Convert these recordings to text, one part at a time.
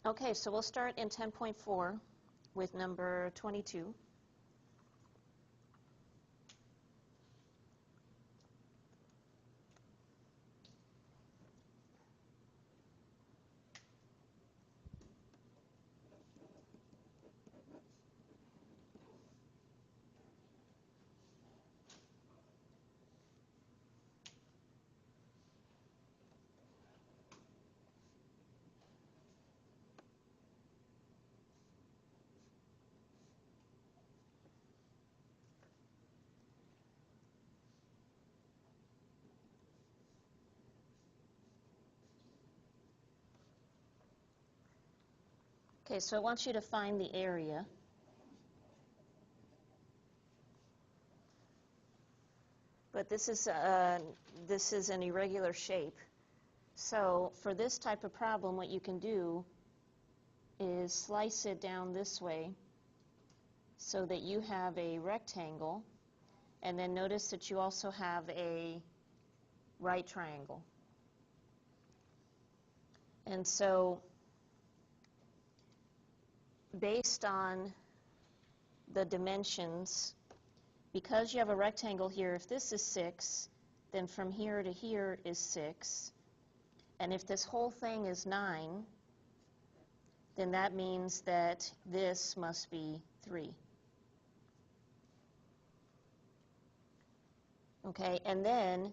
Okay, so we'll start in 10.4 with number 22. Okay, so I want you to find the area. But this is an irregular shape. So for this type of problem, what you can do is slice it down this way so that you have a rectangle, and then notice that you also have a right triangle. And so based on the dimensions, because you have a rectangle here, if this is 6, then from here to here is 6. And if this whole thing is 9, then that means that this must be 3. Okay, and then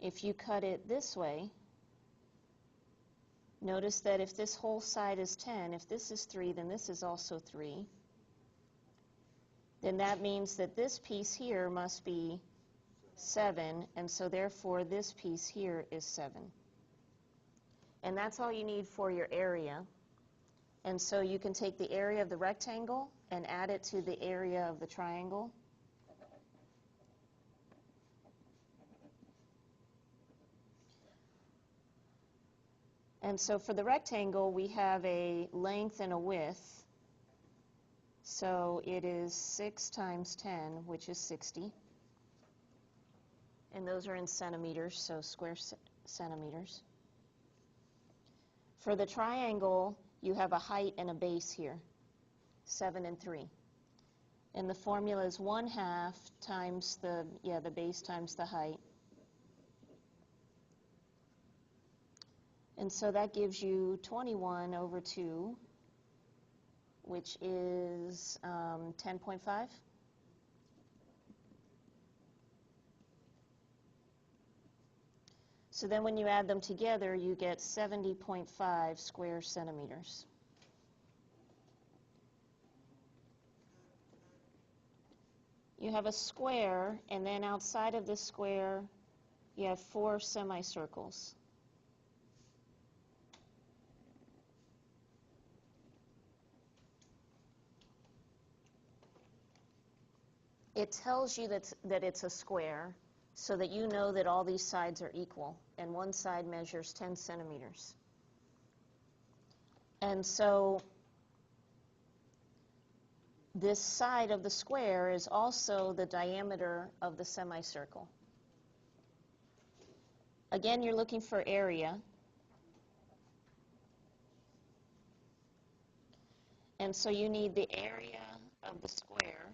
if you cut it this way, notice that if this whole side is 10, if this is 3, then this is also 3. Then that means that this piece here must be 7, and so therefore this piece here is 7. And that's all you need for your area. And so you can take the area of the rectangle and add it to the area of the triangle. And so for the rectangle, we have a length and a width. So it is 6 times 10, which is 60. And those are in centimeters, so square centimeters. For the triangle, you have a height and a base here, 7 and 3. And the formula is 1/2 times the base times the height. And so that gives you 21 over 2, which is 10.5. So then when you add them together, you get 70.5 square centimeters. You have a square, and then outside of the square, you have 4 semicircles. It tells you that it's a square, so that you know that all these sides are equal, and one side measures 10 centimeters. And so this side of the square is also the diameter of the semicircle. Again, you're looking for area. And so you need the area of the square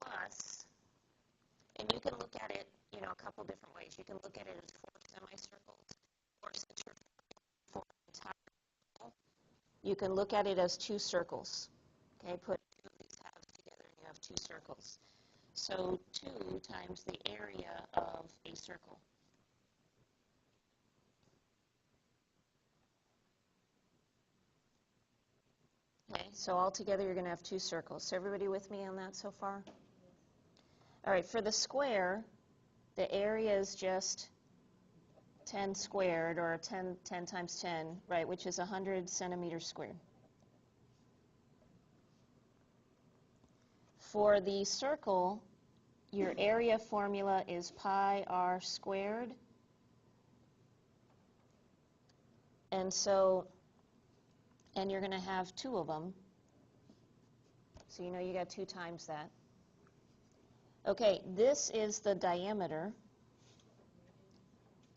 plus, and you can look at it, a couple different ways. You can look at it as 4 semicircles, or since you're 4 entire circle, you can look at it as 2 circles. Okay, put 2 of these halves together and you have 2 circles. So 2 times the area of a circle. Okay, so altogether you're going to have 2 circles. So everybody with me on that so far? All right, for the square, the area is just 10 squared, or 10 times 10, right, which is 100 centimeters squared. For the circle, your area formula is pi r squared. And you're going to have 2 of them. So you know you got 2 times that. Okay, this is the diameter.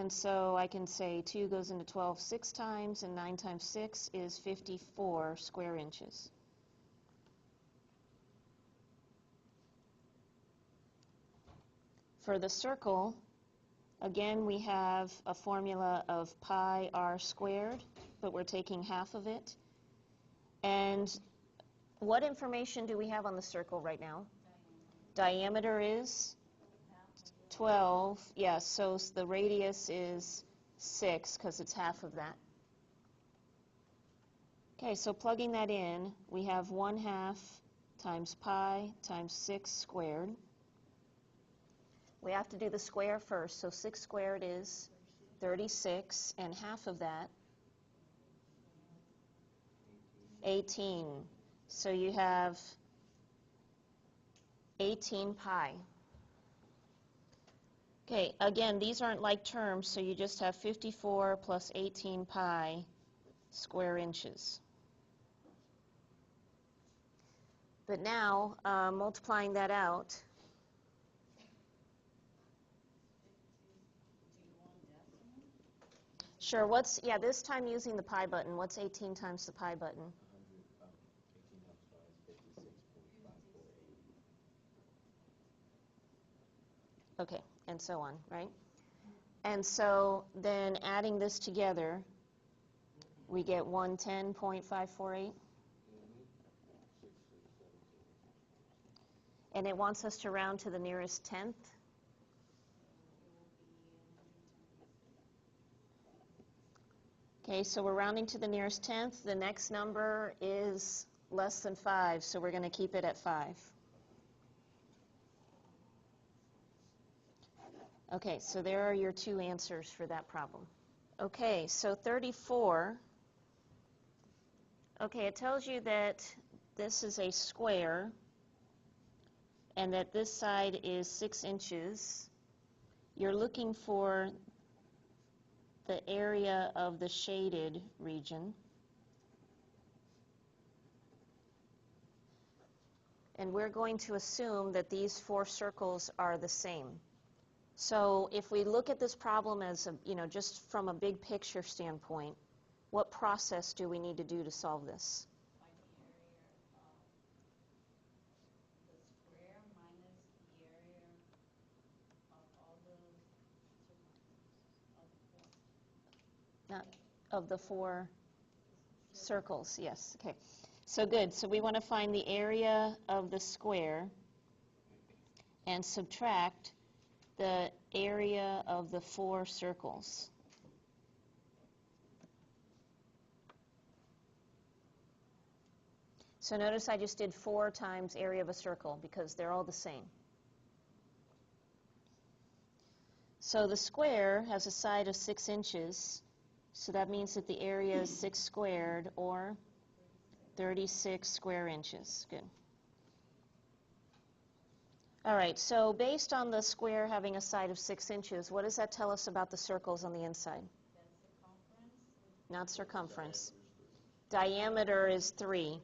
And so I can say 2 goes into 12 6 times, and 9 times 6 is 54 square inches. For the circle, again, we have a formula of pi r squared, but we're taking half of it. And what information do we have on the circle right now? Diameter is 12. Yes, so the radius is 6 because it's half of that. Okay, so plugging that in, we have 1/2 times pi times 6 squared. We have to do the square first, so 6 squared is 36, and half of that, 18. So you have 18 pi. Okay, again, these aren't like terms, so you just have 54 plus 18 pi square inches. But now, multiplying that out, sure, yeah, this time using the pi button, what's 18 times the pi button? 18 times 5 is 56.548. Okay, and so on, right? And so then adding this together, we get 110.548. And it wants us to round to the nearest tenth. Okay, so we're rounding to the nearest tenth. The next number is less than 5, so we're going to keep it at 5. Okay, so there are your two answers for that problem. Okay, so 34. Okay, it tells you that this is a square and that this side is 6 inches. You're looking for the area of the shaded region. And we're going to assume that these 4 circles are the same. So if we look at this problem as, just from a big picture standpoint, what process do we need to do to solve this? Find the area of the square minus the area of all the Of the 4 circles, yes. Okay. So good. So we want to find the area of the square and subtract the area of the 4 circles. So notice I just did 4 times area of a circle because they're all the same. So the square has a side of 6 inches, so that means that the area is 6 squared, or 36 square inches. Good. All right, so based on the square having a side of 6 inches, what does that tell us about the circles on the inside? Not circumference. Diameter is 3.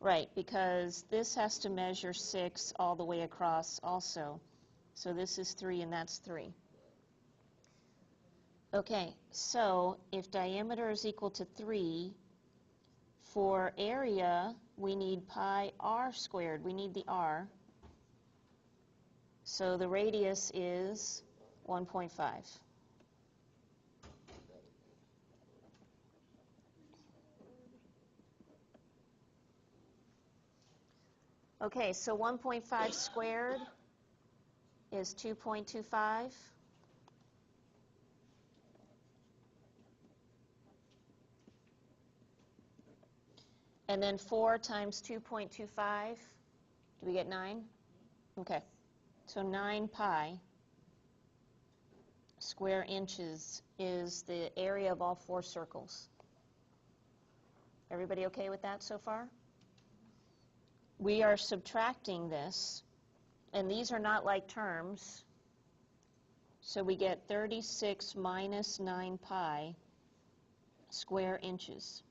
Right, because this has to measure 6 all the way across also. So this is 3 and that's 3. Okay, so if diameter is equal to 3, for area, we need pi r squared. We need the r. So the radius is 1.5. Okay, so 1.5 squared is 2.25. And then 4 times 2.25, do we get 9? Okay, so 9 pi square inches is the area of all 4 circles. Everybody okay with that so far? We are subtracting this, and these are not like terms, so we get 36 minus 9 pi square inches.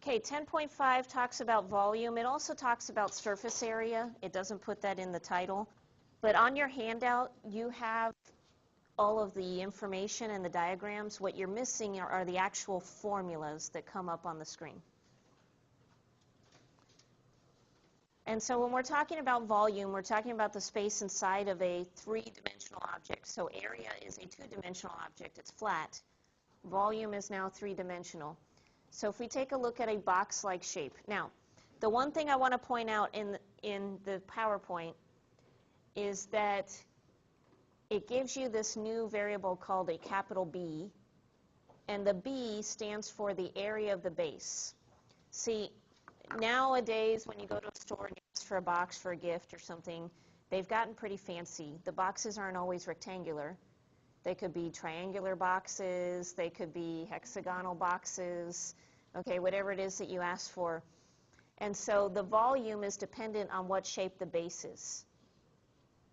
Okay, 10.5 talks about volume. It also talks about surface area. It doesn't put that in the title. But on your handout, you have all of the information and the diagrams. What you're missing are the actual formulas that come up on the screen. And so when we're talking about volume, we're talking about the space inside of a three-dimensional object. So area is a two-dimensional object. It's flat. Volume is now three-dimensional. So if we take a look at a box-like shape. Now, the one thing I want to point out in the PowerPoint is that it gives you this new variable called a capital B, and the B stands for the area of the base. See, nowadays when you go to a store and you ask for a box for a gift or something, they've gotten pretty fancy. The boxes aren't always rectangular. They could be triangular boxes, they could be hexagonal boxes, okay, whatever it is that you ask for. And so the volume is dependent on what shape the base is.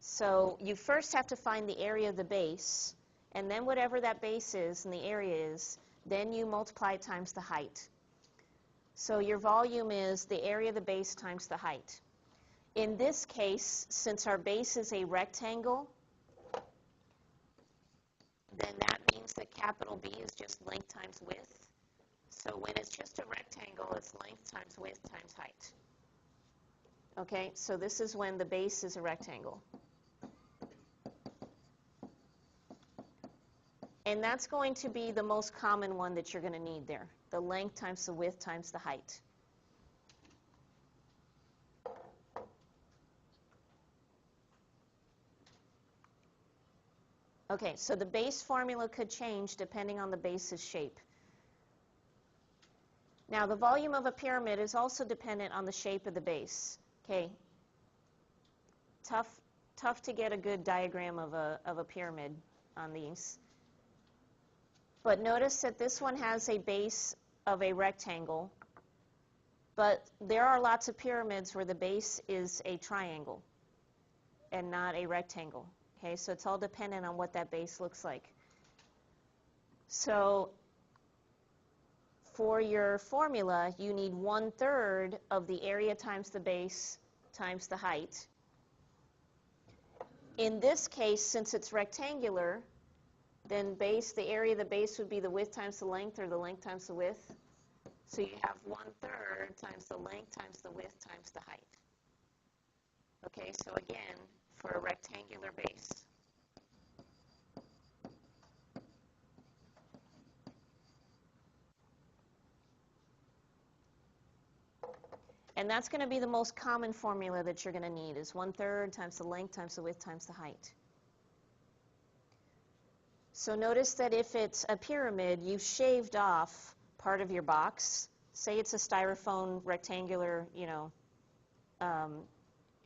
So you first have to find the area of the base, and then whatever that base is and the area is, then you multiply it times the height. So your volume is the area of the base times the height. In this case, since our base is a rectangle, then that means that capital B is just length times width. So when it's just a rectangle, it's length times width times height. Okay, so this is when the base is a rectangle. And that's going to be the most common one that you're going to need there, the length times the width times the height. Okay, so the base formula could change depending on the base's shape. Now, the volume of a pyramid is also dependent on the shape of the base. Okay, tough to get a good diagram of a pyramid on these. But notice that this one has a base of a rectangle, but there are lots of pyramids where the base is a triangle and not a rectangle. Okay, so it's all dependent on what that base looks like. So for your formula, you need 1/3 of the area times the base times the height. In this case, since it's rectangular, then the area of the base would be the width times the length, or the length times the width. So you have 1/3 times the length times the width times the height. Okay, so again, for a rectangular base. And that's going to be the most common formula that you're going to need, is 1/3 times the length times the width times the height. So notice that if it's a pyramid, you've shaved off part of your box. Say it's a styrofoam rectangular,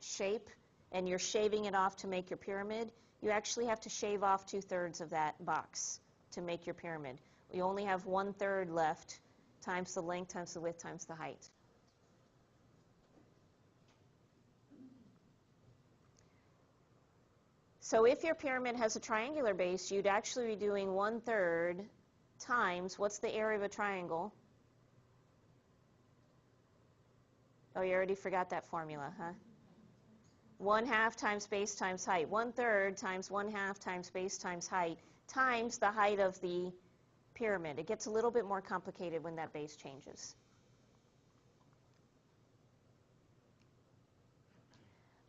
shape, and you're shaving it off to make your pyramid. You actually have to shave off 2/3 of that box to make your pyramid. You only have 1/3 left times the length times the width times the height. So if your pyramid has a triangular base, you'd actually be doing 1/3 times, what's the area of a triangle? Oh, you already forgot that formula, huh? 1/2 times base times height. 1/3 times 1/2 times base times height times the height of the pyramid. It gets a little bit more complicated when that base changes.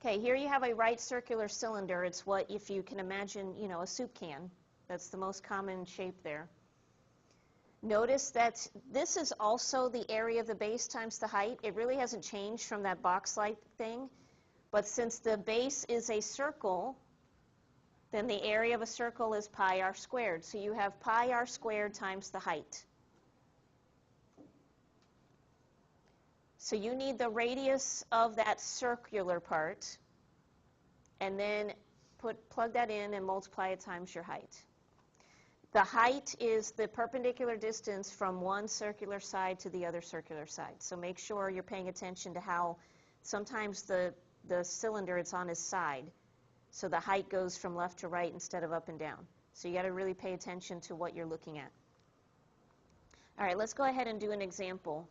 Okay, here you have a right circular cylinder. It's what, if you can imagine, a soup can. That's the most common shape there. Notice that this is also the area of the base times the height. It really hasn't changed from that box-like thing. But since the base is a circle, then the area of a circle is pi r squared. So you have pi r squared times the height. So you need the radius of that circular part, and then plug that in and multiply it times your height. The height is the perpendicular distance from one circular side to the other circular side. So make sure you're paying attention to how sometimes the cylinder, it's on its side. So the height goes from left to right instead of up and down. So you got to really pay attention to what you're looking at. All right, let's go ahead and do an example.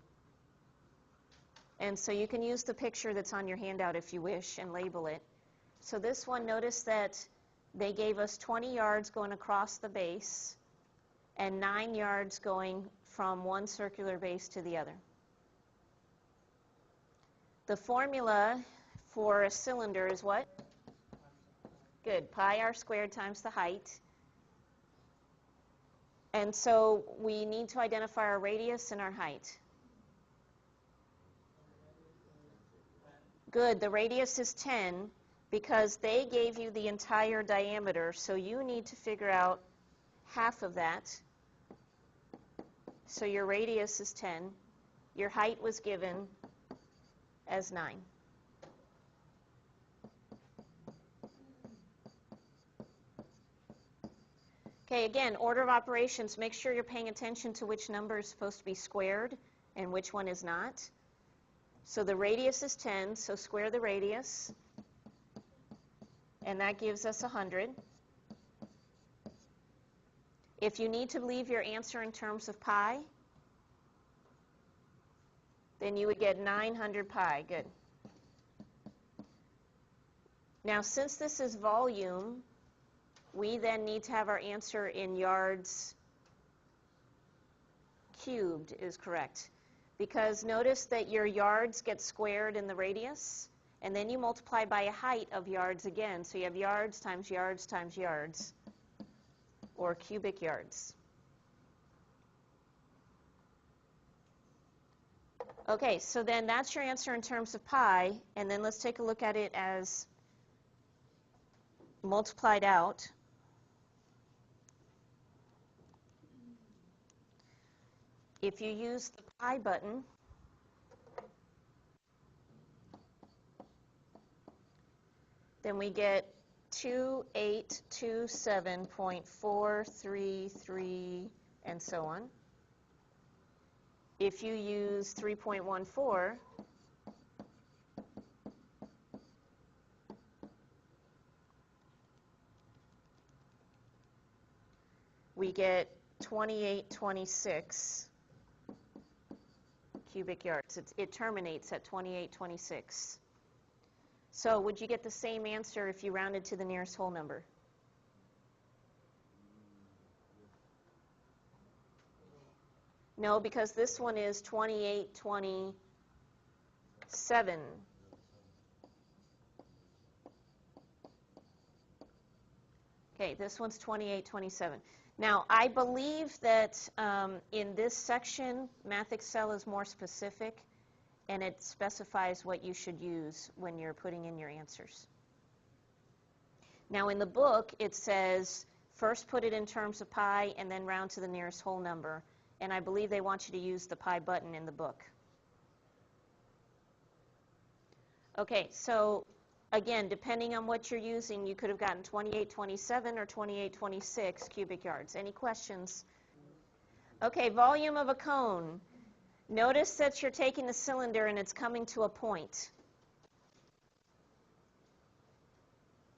And so you can use the picture that's on your handout if you wish and label it. So this one, notice that they gave us 20 yards going across the base and 9 yards going from one circular base to the other. The formula for a cylinder is what? Good, pi r squared times the height. And so we need to identify our radius and our height. Good, the radius is 10 because they gave you the entire diameter, so you need to figure out half of that. So your radius is 10. Your height was given as 9. Okay, again, order of operations, make sure you're paying attention to which number is supposed to be squared and which one is not. So the radius is 10, so square the radius, and that gives us 100. If you need to leave your answer in terms of pi, then you would get 900 pi. Good. Now, since this is volume, we then need to have our answer in yards cubed is correct. Because notice that your yards get squared in the radius, and then you multiply by a height of yards again. So you have yards times yards times yards, or cubic yards. Okay, so then that's your answer in terms of pi, and then let's take a look at it as multiplied out. If you use the pi button, then we get 2827.433 and so on. If you use 3.14, we get 2826 cubic yards. It terminates at 2826. So would you get the same answer if you rounded to the nearest whole number? No, because this one is 2827. Okay, this one's 2827. Now, I believe that in this section, Math Excel is more specific, and it specifies what you should use when you're putting in your answers. Now, in the book, it says first put it in terms of pi and then round to the nearest whole number. And I believe they want you to use the pi button in the book. Okay, so again, depending on what you're using, you could have gotten 2827 or 2826 cubic yards. Any questions? Okay, volume of a cone. Notice that you're taking the cylinder and it's coming to a point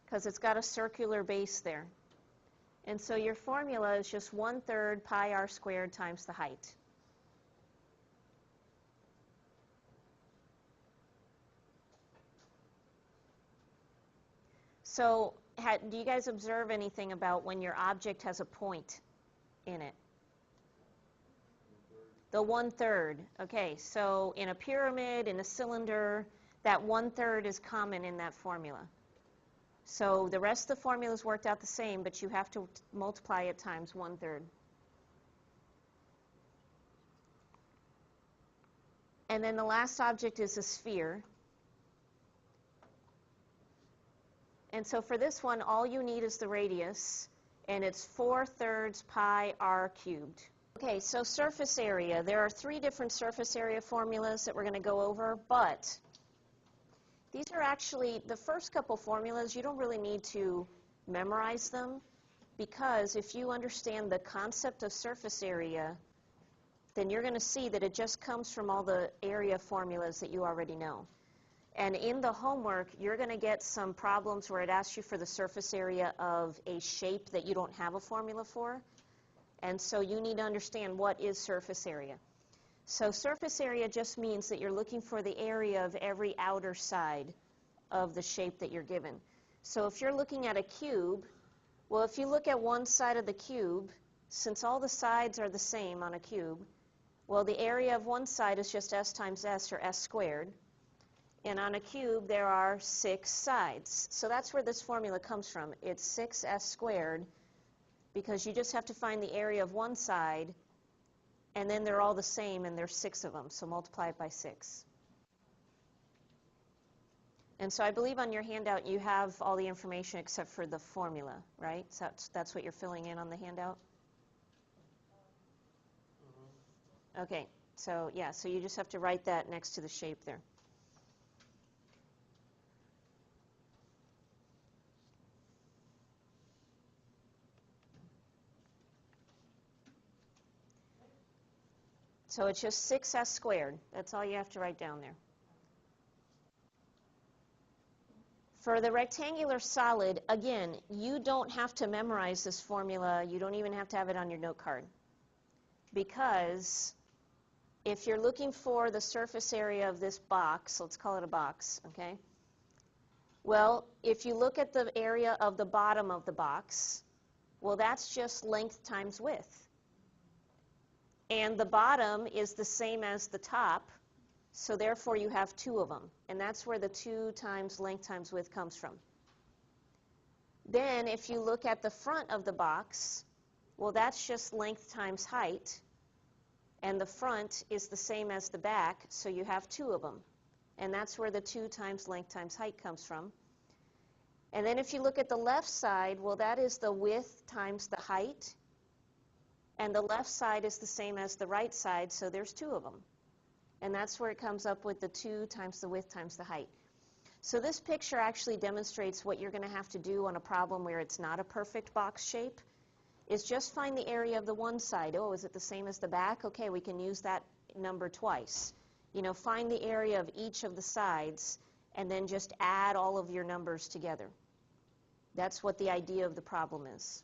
because it's got a circular base there. And so your formula is just 1/3 pi r squared times the height. So do you guys observe anything about when your object has a point in it? The 1/3. Okay, so in a pyramid, in a cylinder, that 1/3 is common in that formula. So the rest of the formula is worked out the same, but you have to multiply it times 1/3. And then the last object is a sphere. And so for this one, all you need is the radius, and it's 4/3 pi r cubed. Okay, so surface area. There are 3 different surface area formulas that we're going to go over, but these are actually, the first couple formulas, you don't really need to memorize them, because if you understand the concept of surface area, then you're going to see that it just comes from all the area formulas that you already know. And in the homework, you're going to get some problems where it asks you for the surface area of a shape that you don't have a formula for. And so you need to understand what is surface area. So surface area just means that you're looking for the area of every outer side of the shape that you're given. So if you're looking at a cube, Well, if you look at one side of the cube, since all the sides are the same on a cube, well, the area of one side is just s times s, or s squared. And on a cube, there are 6 sides. So that's where this formula comes from. It's 6s squared, because you just have to find the area of one side, and then they're all the same, and there's 6 of them. So multiply it by 6. And so I believe on your handout you have all the information except for the formula, right? So that's what you're filling in on the handout? Okay, so yeah, so you just have to write that next to the shape there. So it's just 6s squared. That's all you have to write down there. For the rectangular solid, again, you don't have to memorize this formula. You don't even have to have it on your note card. Because if you're looking for the surface area of this box, let's call it a box, okay? Well, if you look at the area of the bottom of the box, well, that's just length times width. And the bottom is the same as the top, so therefore you have 2 of them. And that's where the 2 times length times width comes from. Then if you look at the front of the box, well, that's just length times height. And the front is the same as the back, so you have 2 of them. And that's where the 2 times length times height comes from. And then if you look at the left side, well, that is the width times the height. And the left side is the same as the right side, so there's 2 of them. And that's where it comes up with the 2 times the width times the height. So this picture actually demonstrates what you're going to have to do on a problem where it's not a perfect box shape, is just find the area of the one side. Oh, is it the same as the back? Okay, we can use that number twice. You know, find the area of each of the sides, and then just add all of your numbers together. That's what the idea of the problem is.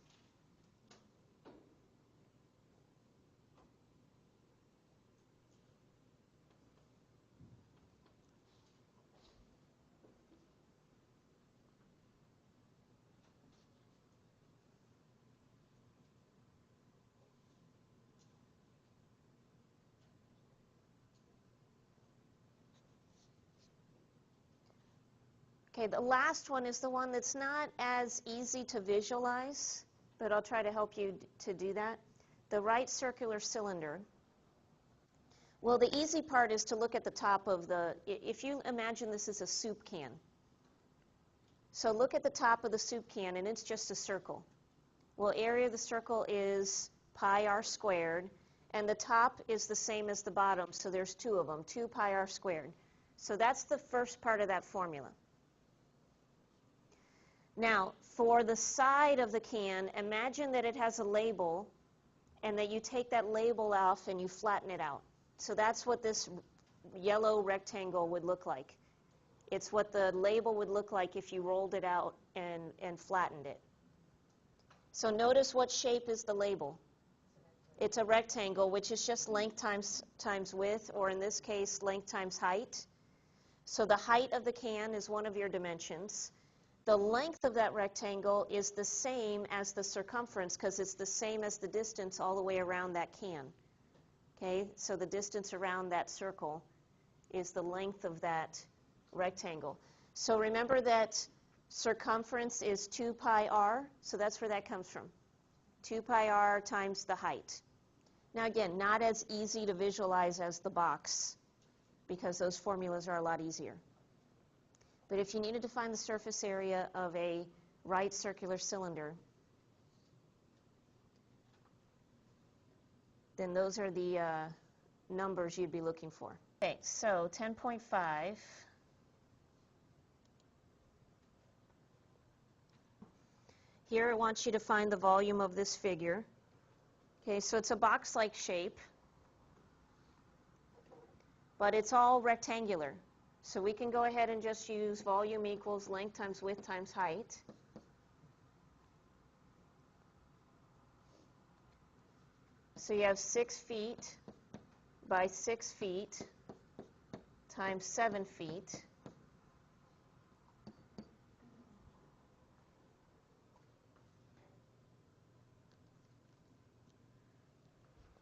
Okay, the last one is the one that's not as easy to visualize, but I'll try to help you to do that. The right circular cylinder. Well, the easy part is to look at the top of the, if you imagine this is a soup can. So look at the top of the soup can, and it's just a circle. Well, area of the circle is pi r squared, and the top is the same as the bottom, so there's 2 of them, 2 pi r squared. So that's the first part of that formula. Now, for the side of the can, imagine that it has a label, and that you take that label off and you flatten it out. So that's what this yellow rectangle would look like. It's what the label would look like if you rolled it out and flattened it. So notice what shape is the label. It's a rectangle, which is just length times width, or in this case, length times height. So the height of the can is one of your dimensions. The length of that rectangle is the same as the circumference, because it's the same as the distance all the way around that can. Okay, so the distance around that circle is the length of that rectangle. So remember that circumference is 2 pi r, so that's where that comes from. 2 pi r times the height. Now again, not as easy to visualize as the box, because those formulas are a lot easier. But if you needed to find the surface area of a right circular cylinder, then those are the numbers you'd be looking for. Okay, so 10.5. Here it wants you to find the volume of this figure. Okay, so it's a box-like shape, but it's all rectangular. So we can go ahead and just use volume equals length times width times height. So you have 6 feet by 6 feet times 7 feet.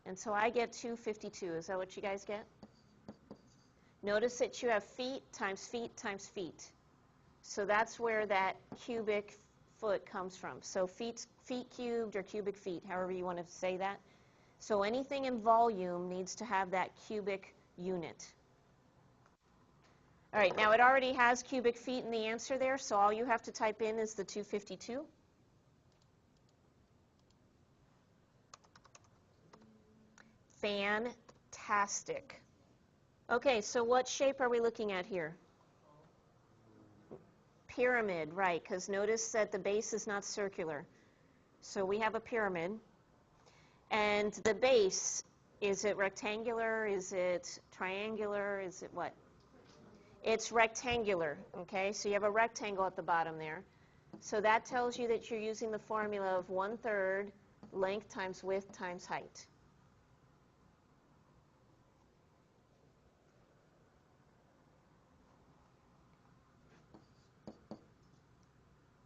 And so I get 252. Is that what you guys get? Notice that you have feet times feet times feet. So that's where that cubic foot comes from. So feet cubed or cubic feet, however you want to say that. So anything in volume needs to have that cubic unit. All right, now it already has cubic feet in the answer there, so all you have to type in is the 252. Fantastic. Okay, so what shape are we looking at here? Pyramid, right, because notice that the base is not circular. So we have a pyramid. And the base, is it rectangular? Is it triangular? Is it what? It's rectangular, okay? So you have a rectangle at the bottom there. So that tells you that you're using the formula of 1/3 length times width times height.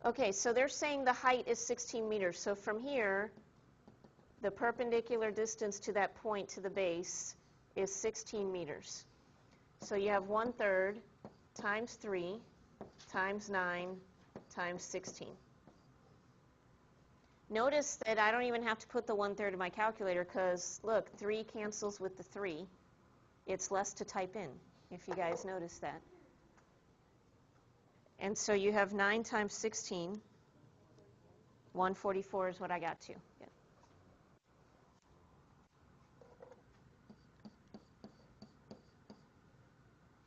Okay, so they're saying the height is 16 meters. So from here, the perpendicular distance to that point to the base is 16 meters. So you have 1/3 times 3 times 9 times 16. Notice that I don't even have to put the 1/3 in my calculator because, look, 3 cancels with the 3. It's less to type in, if you guys notice that. And so you have 9 times 16. 144 is what I got to. Yep.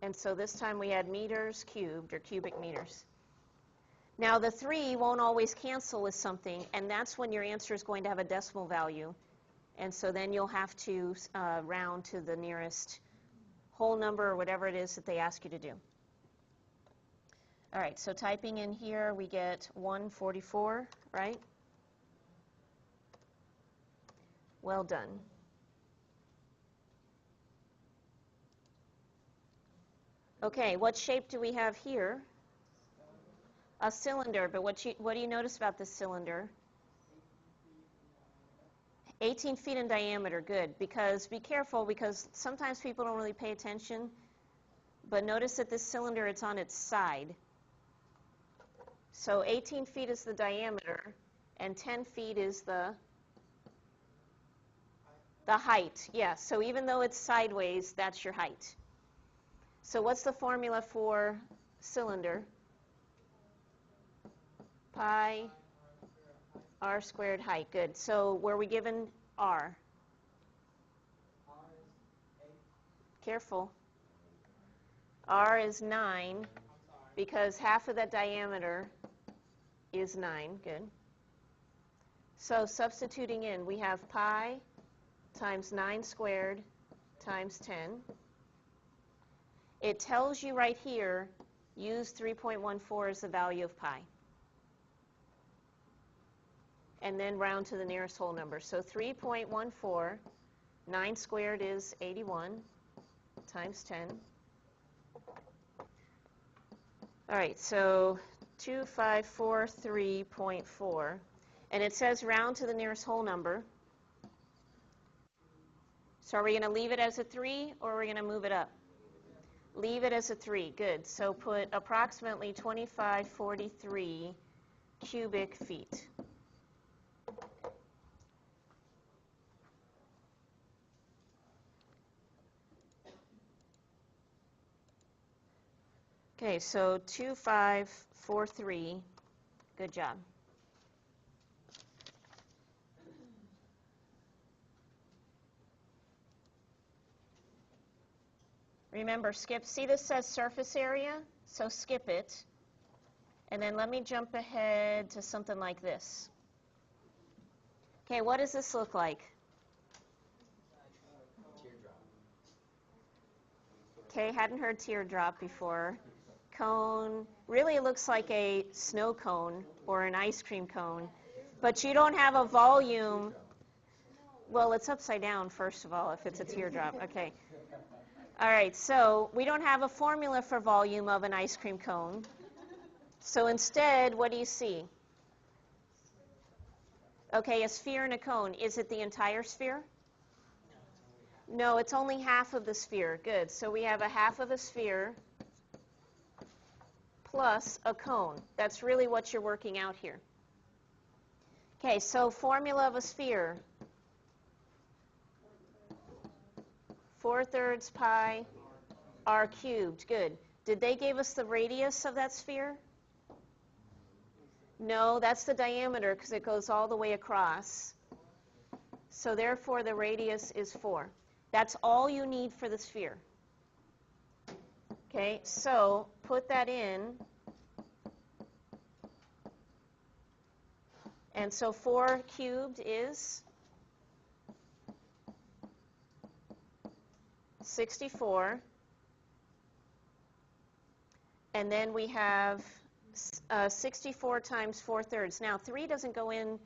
And so this time we had meters cubed, or cubic meters. Now the 3 won't always cancel with something, and that's when your answer is going to have a decimal value. And so then you'll have to round to the nearest whole number or whatever it is that they ask you to do. All right, so typing in here, we get 144, right? Well done. Okay, what shape do we have here? A cylinder, but what do you notice about this cylinder? 18 feet in diameter, good, because be careful, because sometimes people don't really pay attention, but notice that this cylinder, it's on its side. So 18 feet is the diameter, and 10 feet is the height. Yeah, so even though it's sideways, that's your height. So what's the formula for cylinder? Pi r squared height. Good. So were we given r? Careful. R is 9 because half of that diameter is 9. Good. So substituting in, we have pi times 9 squared times 10. It tells you right here, use 3.14 as the value of pi. And then round to the nearest whole number. So 3.14, 9 squared is 81 times 10. All right, so 2543.4. And it says round to the nearest whole number. So are we going to leave it as a 3 or are we going to move it up? Leave it as a 3. Good. So put approximately 2543 cubic feet. Okay, so 2543. Good job. Remember, skip. See, this says surface area, so skip it. And then let me jump ahead to something like this. Okay, what does this look like? Teardrop. Okay, hadn't heard teardrop before. Cone. Really, it looks like a snow cone or an ice cream cone. But you don't have a volume. Well, it's upside down, first of all, if it's a teardrop. Okay. All right, so we don't have a formula for volume of an ice cream cone. So instead, what do you see? Okay, a sphere and a cone. Is it the entire sphere? No, it's only half of the sphere. Good. So we have a half of a sphere plus a cone. That's really what you're working out here. Okay, so formula of a sphere. 4/3 pi r cubed. Good. Did they give us the radius of that sphere? No, that's the diameter because it goes all the way across. So therefore the radius is 4. That's all you need for the sphere. Okay, so put that in. And so 4 cubed is 64. And then we have 64 times 4/3. Now 3 doesn't go in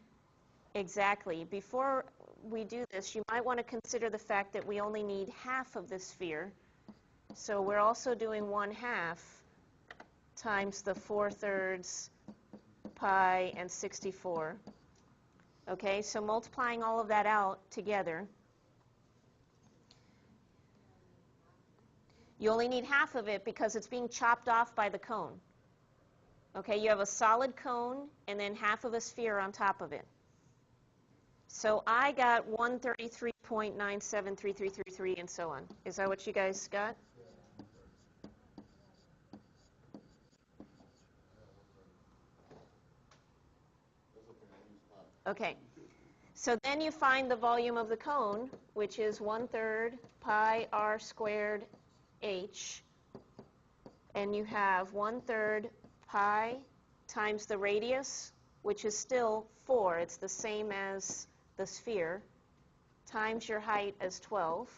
exactly. Before we do this, you might want to consider the fact that we only need half of the sphere. So we're also doing 1/2 times the 4/3 pi and 64. Okay, so multiplying all of that out together, you only need half of it because it's being chopped off by the cone. Okay, you have a solid cone and then half of a sphere on top of it. So I got 133.973333 and so on. Is that what you guys got? Okay. So then you find the volume of the cone, which is 1/3 pi r squared h. And you have 1/3 pi times the radius, which is still 4. It's the same as the sphere, times your height as 12.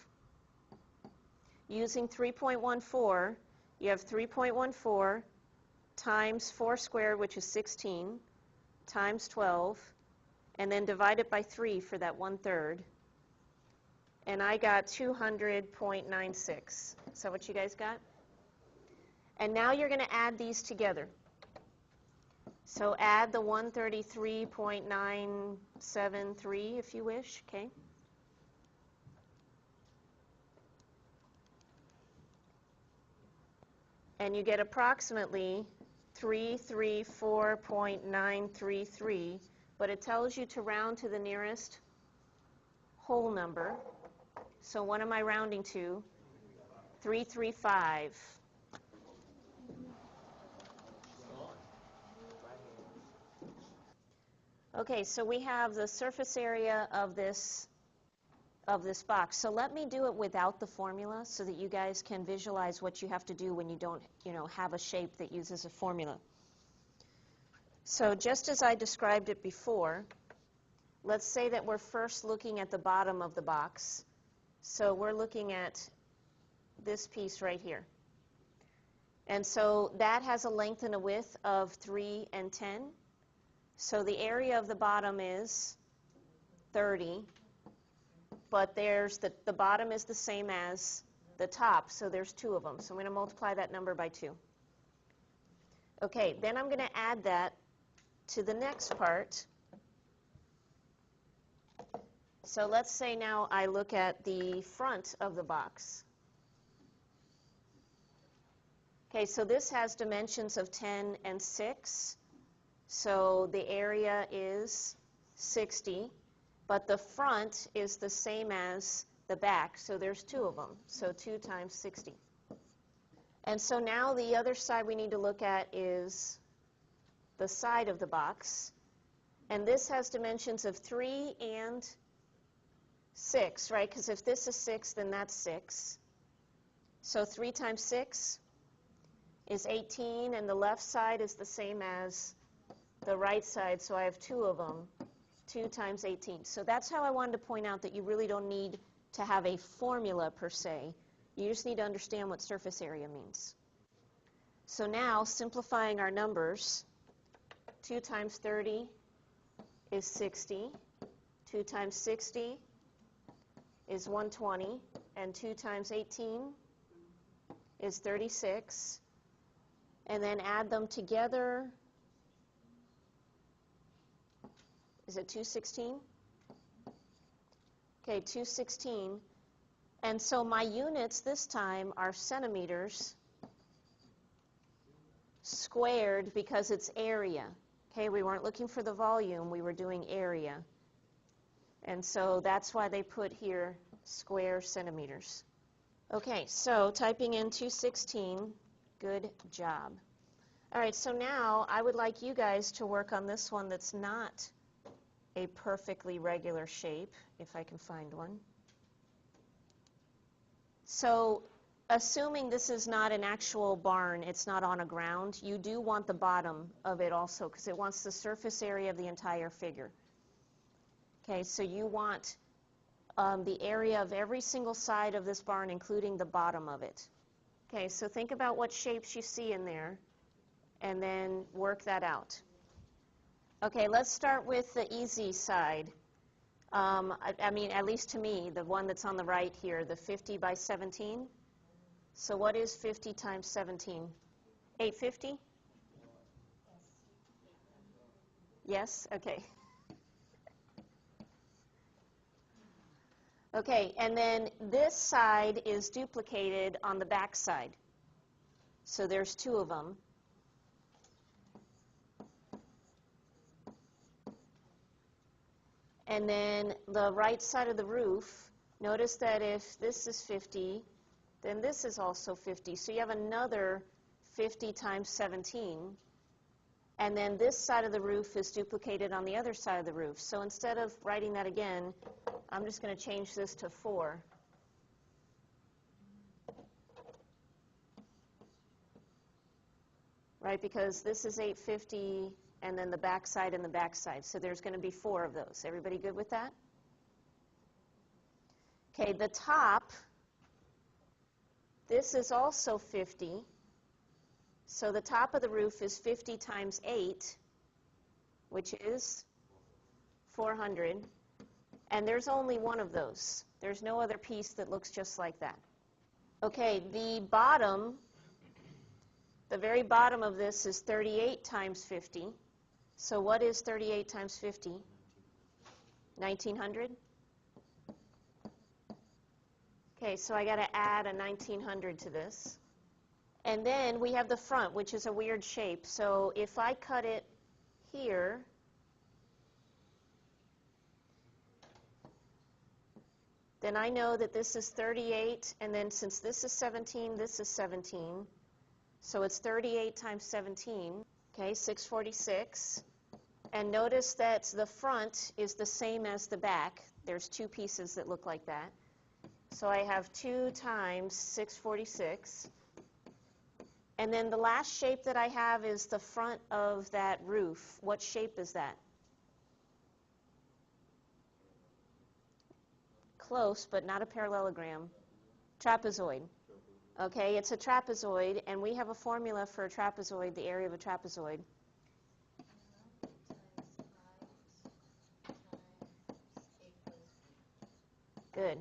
Using 3.14, you have 3.14 times 4 squared, which is 16, times 12, and then divide it by 3 for that 1/3. And I got 200.96. Is that what you guys got? And now you're going to add these together. So add the 133.973 if you wish, okay? And you get approximately 334.933, but it tells you to round to the nearest whole number. So what am I rounding to? 335. Okay, so we have the surface area of this box. So let me do it without the formula so that you guys can visualize what you have to do when you don't, have a shape that uses a formula. So just as I described it before, let's say that we're first looking at the bottom of the box. So we're looking at this piece right here. And so that has a length and a width of 3 and 10. So the area of the bottom is 30, but there's the bottom is the same as the top, so there's 2 of them. So I'm going to multiply that number by 2. Okay, then I'm going to add that to the next part. So let's say now I look at the front of the box. Okay, so this has dimensions of 10 and 6. So the area is 60, but the front is the same as the back, so there's 2 of them, so 2 times 60. And so now the other side we need to look at is the side of the box, and this has dimensions of 3 and 6, right? Because if this is 6, then that's 6. So 3 times 6 is 18, and the left side is the same as the right side, so I have 2 of them, 2 times 18. So that's how I wanted to point out that you really don't need to have a formula per se. You just need to understand what surface area means. So now, simplifying our numbers, 2 times 30 is 60, 2 times 60 is 120, and 2 times 18 is 36, and then add them together. Is it 216? Okay, 216. And so my units this time are centimeters squared because it's area. Okay, we weren't looking for the volume, we were doing area. And so that's why they put here square centimeters. Okay, so typing in 216, good job. All right, so now I would like you guys to work on this one that's not a perfectly regular shape, if I can find one. So assuming this is not an actual barn, it's not on a ground, you do want the bottom of it also because it wants the surface area of the entire figure. Okay, so you want the area of every single side of this barn, including the bottom of it. Okay, so think about what shapes you see in there and then work that out. Okay, let's start with the easy side. I mean, at least to me, the one that's on the right here, the 50 by 17. So what is 50 times 17? 850? Yes? Okay. Okay, and then this side is duplicated on the back side. So there's two of them. And then the right side of the roof, notice that if this is 50, then this is also 50. So you have another 50 times 17. And then this side of the roof is duplicated on the other side of the roof. So instead of writing that again, I'm just going to change this to 4. Right, because this is 850 and then the back side and the back side. So there's going to be 4 of those. Everybody good with that? Okay, the top, this is also 50. So the top of the roof is 50 times 8, which is 400. And there's only one of those. There's no other piece that looks just like that. Okay, the bottom, the very bottom of this is 38 times 50. So what is 38 times 50? 1900? Okay, so I got to add a 1900 to this. And then we have the front, which is a weird shape. So if I cut it here, then I know that this is 38, and then since this is 17, this is 17. So it's 38 times 17, okay, 646. And notice that the front is the same as the back. There's two pieces that look like that. So I have 2 times 646. And then the last shape that I have is the front of that roof. What shape is that? Close, but not a parallelogram. Trapezoid. Okay, it's a trapezoid, and we have a formula for a trapezoid, the area of a trapezoid. Good.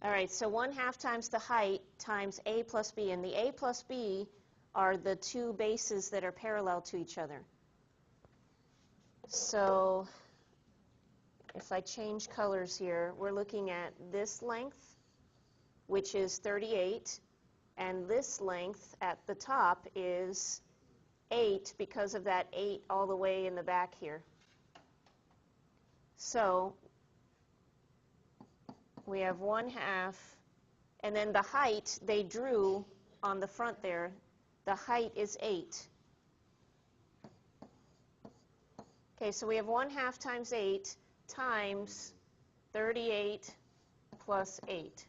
All right, so 1/2 times the height times a plus b, and the a plus b are the two bases that are parallel to each other. So if I change colors here, we're looking at this length, which is 38, and this length at the top is 8 because of that 8 all the way in the back here. So we have 1/2, and then the height they drew on the front there, the height is 8. Okay, so we have 1/2 times 8 times 38 plus 8.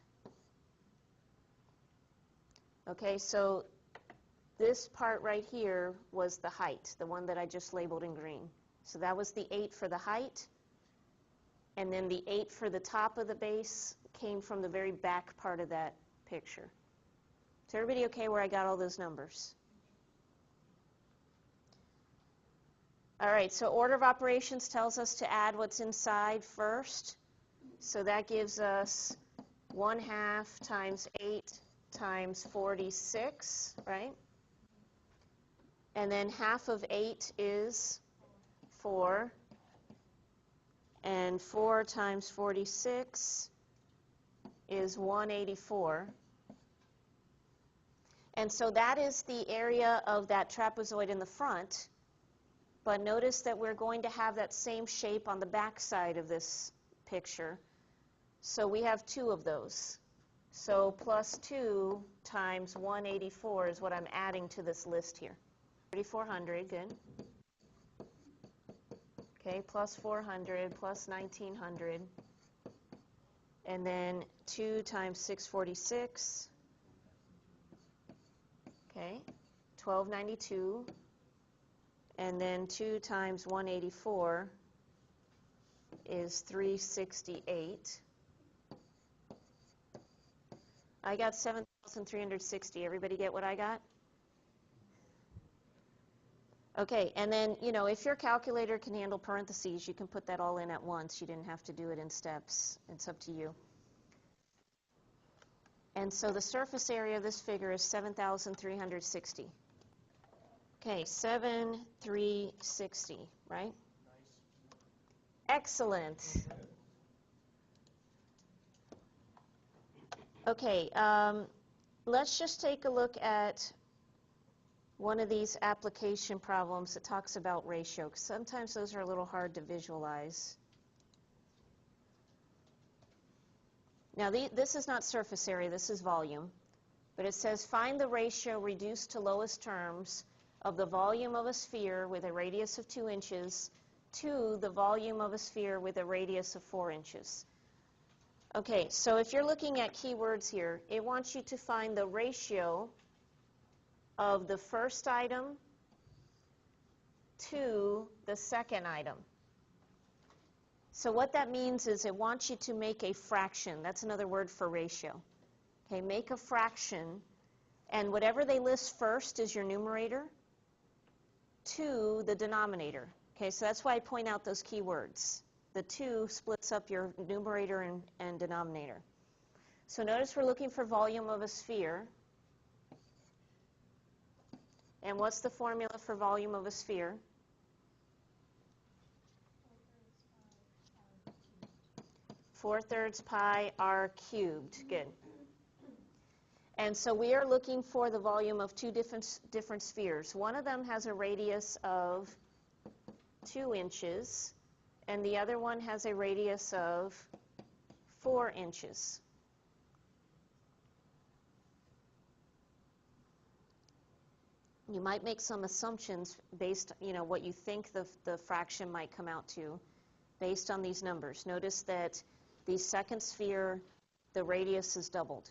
Okay, so this part right here was the height, the one that I just labeled in green. So that was the 8 for the height. And then the 8 for the top of the base came from the very back part of that picture. Is everybody okay where I got all those numbers? All right, so order of operations tells us to add what's inside first. So that gives us 1/2 times 8 times 46, right? And then 1/2 of 8 is 4. And 4 times 46 is 184. And so that is the area of that trapezoid in the front. But notice that we're going to have that same shape on the back side of this picture. So we have two of those. So plus 2 times 184 is what I'm adding to this list here. 3,400, good. Okay, plus 400, plus 1,900. And then 2 times 646. Okay, 1,292. And then 2 times 184 is 368. I got 7,360. Everybody get what I got? Okay, and then, you know, if your calculator can handle parentheses, you can put that all in at once. You didn't have to do it in steps. It's up to you. And so the surface area of this figure is 7,360. Okay, 7,360, right? Excellent. Okay, let's just take a look at one of these application problems that talks about ratio, because sometimes those are a little hard to visualize. Now, this is not surface area, this is volume. But it says find the ratio reduced to lowest terms of the volume of a sphere with a radius of 2 inches to the volume of a sphere with a radius of 4 inches. Okay, so if you're looking at keywords here, it wants you to find the ratio of the first item to the second item. So what that means is it wants you to make a fraction. That's another word for ratio. Okay, make a fraction, and whatever they list first is your numerator to the denominator. Okay, so that's why I point out those keywords. The 2 splits up your numerator and denominator. So notice we're looking for volume of a sphere. And what's the formula for volume of a sphere? 4/3 pi r cubed. Good. And so we are looking for the volume of two different spheres. One of them has a radius of 2 inches, and the other one has a radius of 4 inches. You might make some assumptions based, what you think the fraction might come out to based on these numbers. Notice that the second sphere, the radius is doubled.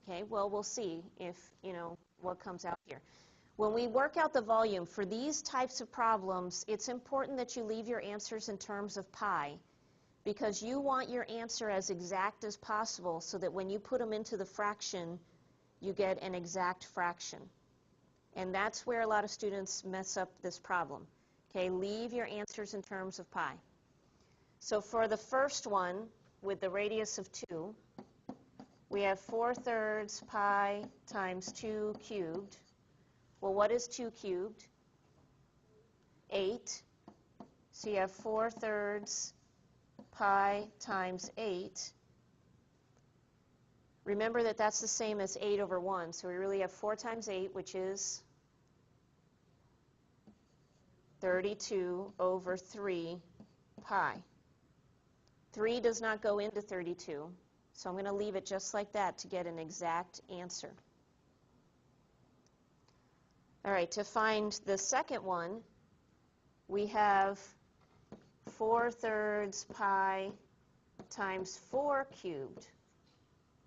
Okay, well, we'll see if, what comes out here. When we work out the volume for these types of problems, it's important that you leave your answers in terms of pi, because you want your answer as exact as possible so that when you put them into the fraction, you get an exact fraction. And that's where a lot of students mess up this problem. Okay, leave your answers in terms of pi. So for the first one, with the radius of 2, we have 4/3 pi times 2 cubed. Well, what is 2 cubed? 8. So you have 4/3 pi times 8. Remember that that's the same as 8 over 1. So we really have 4 times 8, which is 32 over 3 pi. 3 does not go into 32. So I'm going to leave it just like that to get an exact answer. All right, to find the second one, we have 4/3 pi times 4 cubed,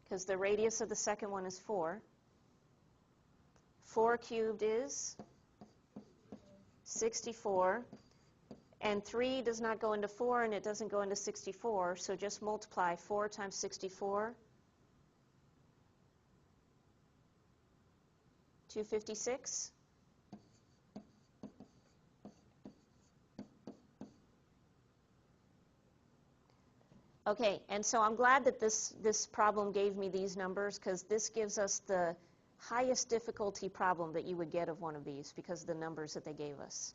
because the radius of the second one is 4. 4 cubed is 64. And 3 does not go into 4, and it doesn't go into 64, so just multiply 4 times 64. 256. Okay, and so I'm glad that this problem gave me these numbers, because this gives us the highest difficulty problem that you would get of one of these because of the numbers that they gave us.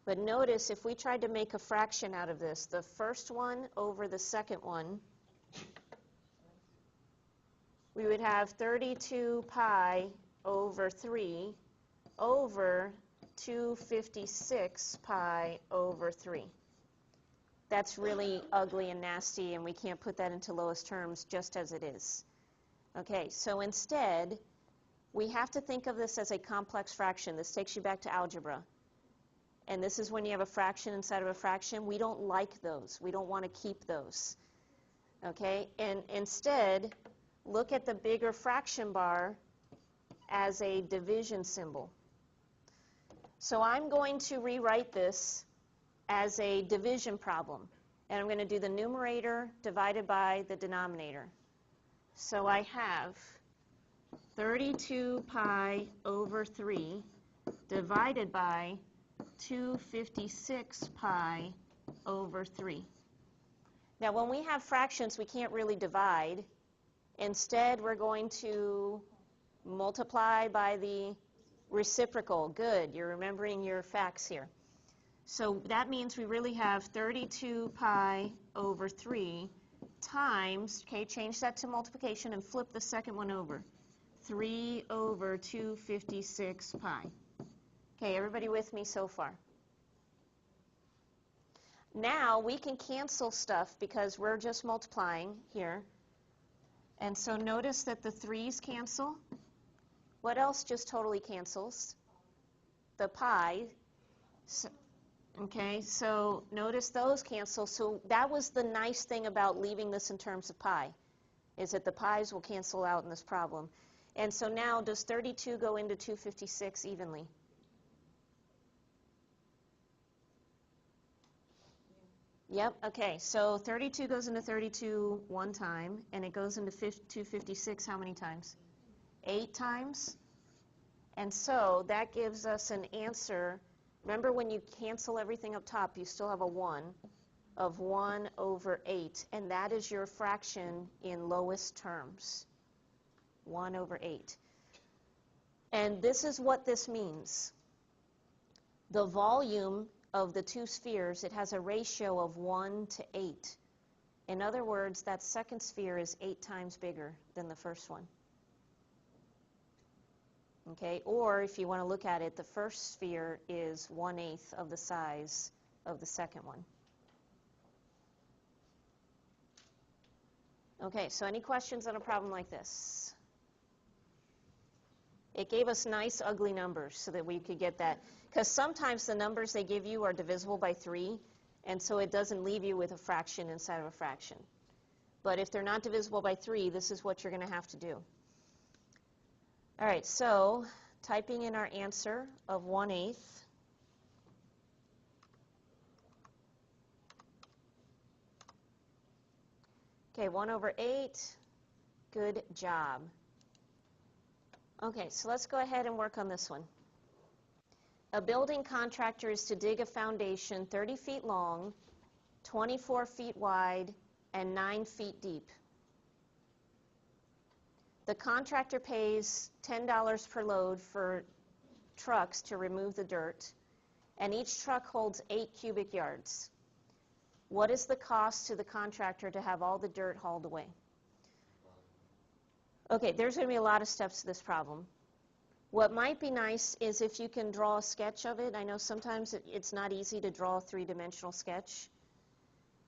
But notice, if we tried to make a fraction out of this, the first one over the second one we would have 32 pi over 3 over 256 pi over 3. That's really ugly and nasty, and we can't put that into lowest terms just as it is. Okay, so instead, we have to think of this as a complex fraction. This takes you back to algebra. And this is when you have a fraction inside of a fraction. We don't like those. We don't want to keep those. Okay, and instead, look at the bigger fraction bar as a division symbol. So I'm going to rewrite this as a division problem. And I'm going to do the numerator divided by the denominator. So I have 32 pi over 3 divided by 256 pi over 3. Now, when we have fractions, we can't really divide. Instead, we're going to multiply by the reciprocal. Good, you're remembering your facts here. So that means we really have 32 pi over 3 times, okay, change that to multiplication and flip the second one over. 3 over 256 pi. Okay, everybody with me so far? Now we can cancel stuff because we're just multiplying here. And so notice that the 3's cancel. What else just totally cancels? The pi. So, okay, so notice those cancel. So that was the nice thing about leaving this in terms of pi, is that the pi's will cancel out in this problem. And so now, does 32 go into 256 evenly? Yep, okay, so 32 goes into 32 one time, and it goes into 256 how many times? 8 times. And so that gives us an answer. Remember, when you cancel everything up top, you still have a 1 of 1 over 8, and that is your fraction in lowest terms, 1 over 8. And this is what this means. The volume of the two spheres, it has a ratio of 1 to 8. In other words, that second sphere is 8 times bigger than the first one. Okay, or if you want to look at it, the first sphere is 1/8 of the size of the second one. Okay, so any questions on a problem like this? It gave us nice, ugly numbers so that we could get that. Because sometimes the numbers they give you are divisible by 3, and so it doesn't leave you with a fraction inside of a fraction. But if they're not divisible by 3, this is what you're going to have to do. All right, so typing in our answer of 1/8. Okay, 1 over 8. Good job. Okay, so let's go ahead and work on this one. A building contractor is to dig a foundation 30 feet long, 24 feet wide, and 9 feet deep. The contractor pays $10 per load for trucks to remove the dirt, and each truck holds 8 cubic yards. What is the cost to the contractor to have all the dirt hauled away? Okay, there's going to be a lot of steps to this problem. What might be nice is if you can draw a sketch of it. I know sometimes it's not easy to draw a 3-dimensional sketch,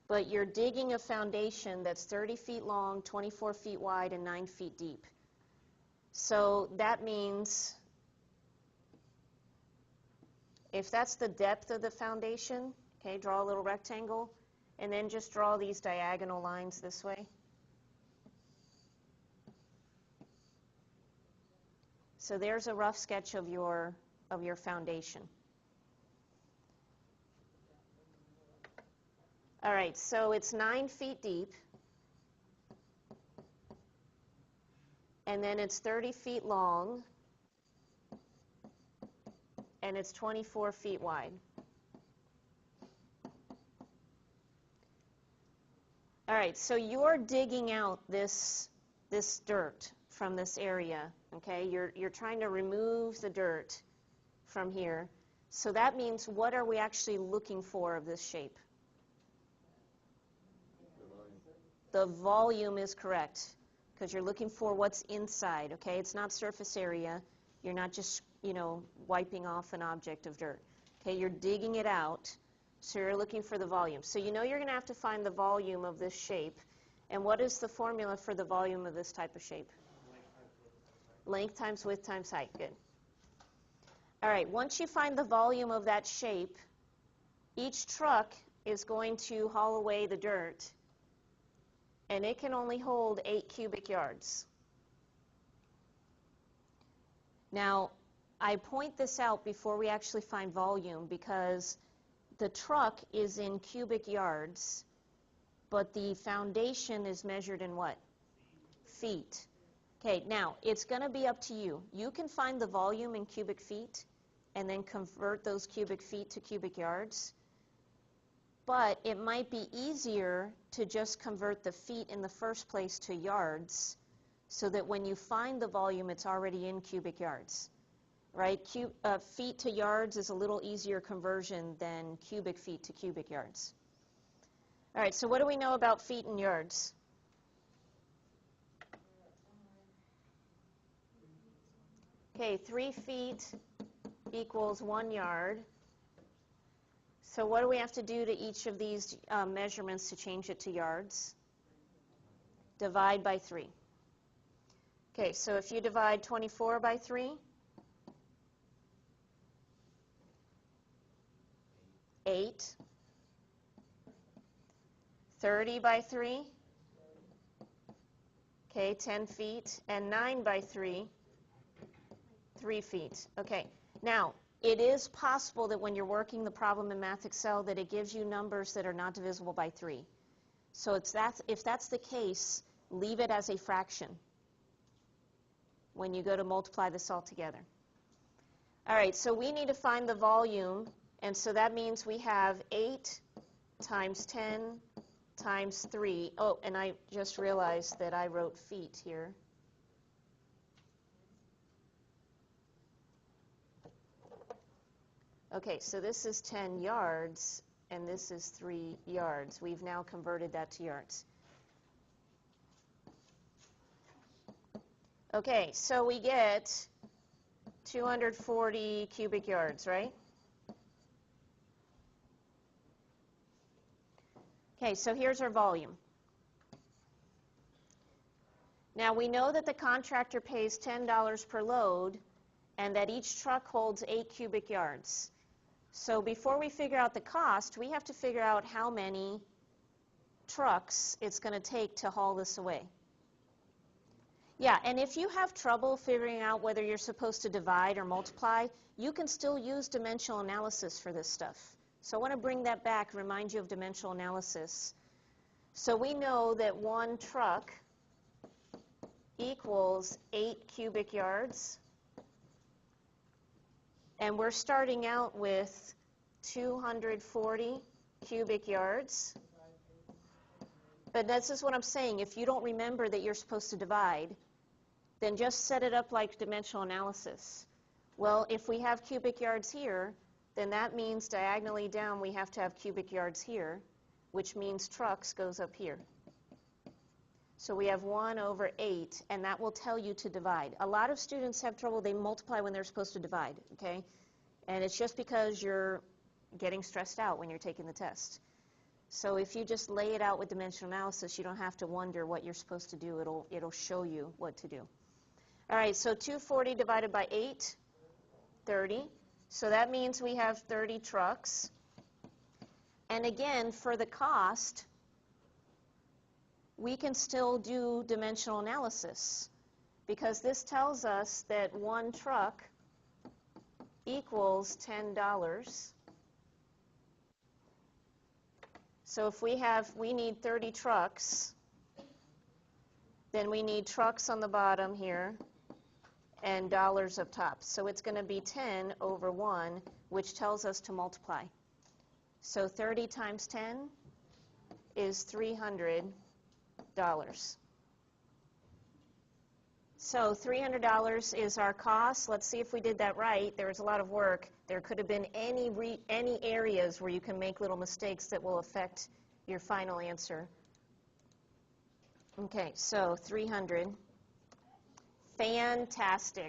but you're digging a foundation that's 30 feet long, 24 feet wide, and 9 feet deep. So that means if that's the depth of the foundation, okay, draw a little rectangle, and then just draw these diagonal lines this way. So there's a rough sketch of your foundation. All right, so it's 9 feet deep, and then it's 30 feet long, and it's 24 feet wide. All right, so you're digging out this dirt from this area, okay? You're trying to remove the dirt from here. So that means, what are we actually looking for of this shape? The volume is correct. because you're looking for what's inside, okay? It's not surface area. You're not just, wiping off an object of dirt. Okay, you're digging it out, so you're looking for the volume. So you know you're going to have to find the volume of this shape. And what is the formula for the volume of this type of shape? Length times width times height. Good. All right, once you find the volume of that shape, each truck is going to haul away the dirt, and it can only hold 8 cubic yards. Now, I point this out before we actually find volume because the truck is in cubic yards, but the foundation is measured in what? Feet. Okay, now, it's going to be up to you. You can find the volume in cubic feet and then convert those cubic feet to cubic yards. But it might be easier to just convert the feet in the first place to yards so that when you find the volume, it's already in cubic yards. Right? Feet to yards is a little easier conversion than cubic feet to cubic yards. All right, so what do we know about feet and yards? Okay, 3 feet equals 1 yard. So what do we have to do to each of these measurements to change it to yards? Divide by 3. Okay, so if you divide 24 by 3, 8. 30 by 3, okay, 10 feet. And 9 by 3, 3 feet. Okay, now, it is possible that when you're working the problem in Math Excel that it gives you numbers that are not divisible by 3. So if that's the case, leave it as a fraction when you go to multiply this all together. All right, so we need to find the volume, and so that means we have 8 times 10 times 3. Oh, and I just realized that I wrote feet here. Okay, so this is 10 yards, and this is 3 yards. We've now converted that to yards. Okay, so we get 240 cubic yards, right? Okay, so here's our volume. Now, we know that the contractor pays $10 per load, and that each truck holds 8 cubic yards. So before we figure out the cost, we have to figure out how many trucks it's going to take to haul this away. Yeah, and if you have trouble figuring out whether you're supposed to divide or multiply, you can still use dimensional analysis for this stuff. So I want to bring that back, remind you of dimensional analysis. So we know that 1 truck equals 8 cubic yards. And we're starting out with 240 cubic yards. But this is what I'm saying. If you don't remember that you're supposed to divide, then just set it up like dimensional analysis. Well, if we have cubic yards here, then that means diagonally down we have to have cubic yards here, which means trucks goes up here. So we have 1 over 8, and that will tell you to divide. A lot of students have trouble. They multiply when they're supposed to divide, okay? And it's just because you're getting stressed out when you're taking the test. So if you just lay it out with dimensional analysis, you don't have to wonder what you're supposed to do. It'll show you what to do. All right, so 240 divided by 8, 30. So that means we have 30 trucks. And again, for the cost, we can still do dimensional analysis because this tells us that 1 truck equals $10. So if we need 30 trucks, then we need trucks on the bottom here and dollars up top. So it's going to be 10 over 1, which tells us to multiply. So 30 times 10 is $300. So $300 is our cost. Let's see if we did that right. There was a lot of work. There could have been any areas where you can make little mistakes that will affect your final answer. Okay, so 300. Fantastic.